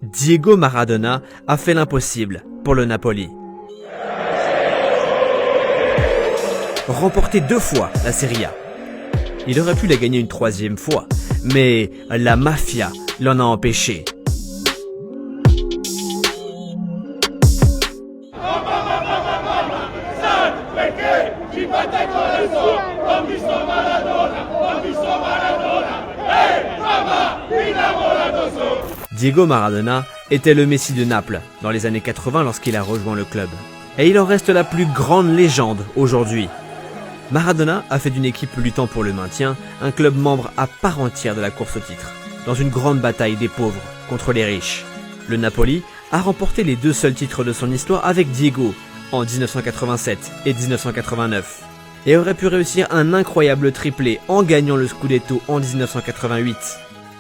Diego Maradona a fait l'impossible pour le Napoli. Remporté 2 fois la Serie A. Il aurait pu la gagner une 3e fois, mais la mafia l'en a empêché. Diego Maradona était le Messi de Naples dans les années 80 lorsqu'il a rejoint le club. Et il en reste la plus grande légende aujourd'hui. Maradona a fait d'une équipe luttant pour le maintien un club membre à part entière de la course au titre, dans une grande bataille des pauvres contre les riches. Le Napoli a remporté les 2 seuls titres de son histoire avec Diego en 1987 et 1989 et aurait pu réussir un incroyable triplé en gagnant le Scudetto en 1988.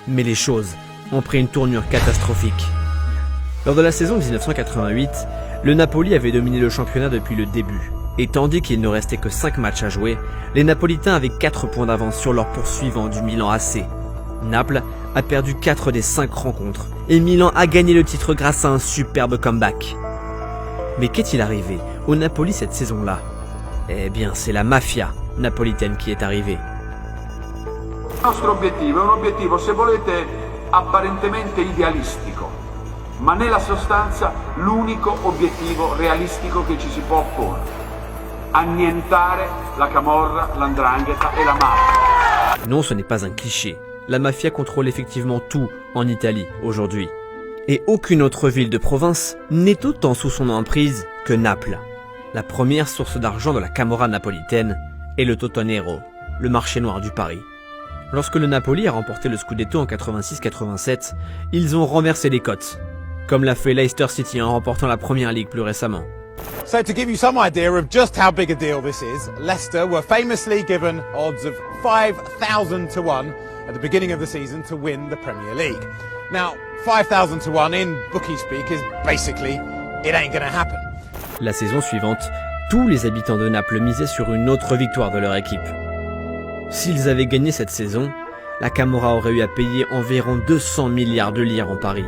Mais les choses ont pris une tournure catastrophique. Lors de la saison 1988, le Napoli avait dominé le championnat depuis le début. Et tandis qu'il ne restait que 5 matchs à jouer, les Napolitains avaient 4 points d'avance sur leur poursuivant du Milan AC. Naples a perdu 4 des 5 rencontres et Milan a gagné le titre grâce à un superbe comeback. Mais qu'est-il arrivé au Napoli cette saison-là? Eh bien, c'est la mafia napolitaine qui est arrivée. Il nostro obiettivo è un obiettivo, se volete, apparentemente idealistico, ma nella sostanza l'unico obiettivo realistico che ci si può opporre. Annientare la camorra, l''ndrangheta e la mafia. Non, ce n'est pas un cliché. La mafia contrôle effectivement tout en Italie aujourd'hui. Et aucune autre ville de province n'est autant sous son emprise que Naples. La première source d'argent de la camorra napolitaine est le Totonero, le marché noir du Paris. Lorsque le Napoli a remporté le Scudetto en 86-87, ils ont renversé les cotes, comme l'a fait Leicester City en remportant la Première Ligue plus récemment. So to give you some idea of just how big a deal this is, Leicester were famously given odds of 5,000 to 1 at the beginning of the season to win the Premier League. Now, 5,000 to 1 in bookie speak is basically, it ain't gonna happen. La saison suivante, tous les habitants de Naples misaient sur une autre victoire de leur équipe. S'ils avaient gagné cette saison, la Camorra aurait eu à payer environ 200 milliards de lire en Paris.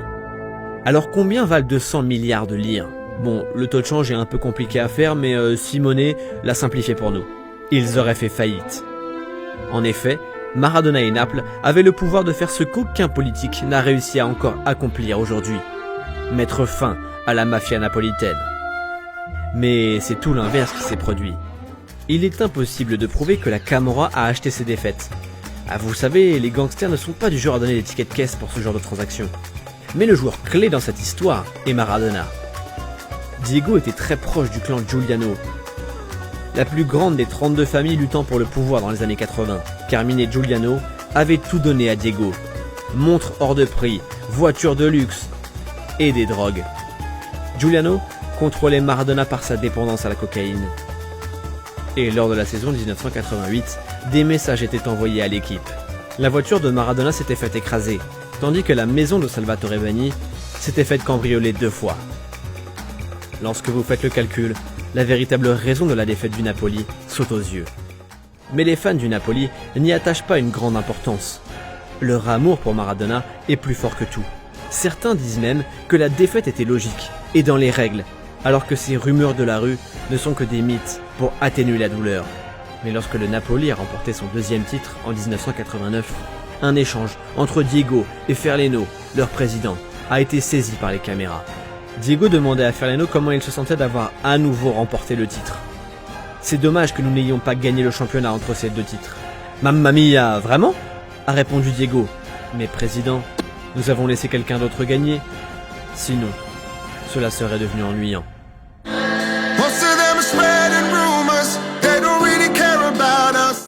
Alors combien valent 200 milliards de lire? Bon, le taux de change est un peu compliqué à faire, mais Simone l'a simplifié pour nous. Ils auraient fait faillite. En effet, Maradona et Naples avaient le pouvoir de faire ce qu'aucun politique n'a réussi à encore accomplir aujourd'hui. Mettre fin à la mafia napolitaine. Mais c'est tout l'inverse qui s'est produit. Il est impossible de prouver que la Camorra a acheté ses défaites. Ah, vous savez, les gangsters ne sont pas du genre à donner des tickets de caisse pour ce genre de transaction. Mais le joueur clé dans cette histoire est Maradona. Diego était très proche du clan Giuliano, la plus grande des 32 familles luttant pour le pouvoir dans les années 80. Carmine Giuliano avait tout donné à Diego. Montres hors de prix, voitures de luxe et des drogues. Giuliano contrôlait Maradona par sa dépendance à la cocaïne. Et lors de la saison 1988, des messages étaient envoyés à l'équipe. La voiture de Maradona s'était faite écraser, tandis que la maison de Salvatore Bagni s'était faite cambrioler 2 fois. Lorsque vous faites le calcul, la véritable raison de la défaite du Napoli saute aux yeux. Mais les fans du Napoli n'y attachent pas une grande importance. Leur amour pour Maradona est plus fort que tout. Certains disent même que la défaite était logique et dans les règles, alors que ces rumeurs de la rue ne sont que des mythes pour atténuer la douleur. Mais lorsque le Napoli a remporté son 2e titre en 1989, un échange entre Diego et Ferleno, leur président, a été saisi par les caméras. Diego demandait à Ferleno comment il se sentait d'avoir à nouveau remporté le titre. C'est dommage que nous n'ayons pas gagné le championnat entre ces 2 titres. Mamma mia, vraiment? A répondu Diego. Mais président, nous avons laissé quelqu'un d'autre gagner. Sinon, cela serait devenu ennuyant. Most of them are spreading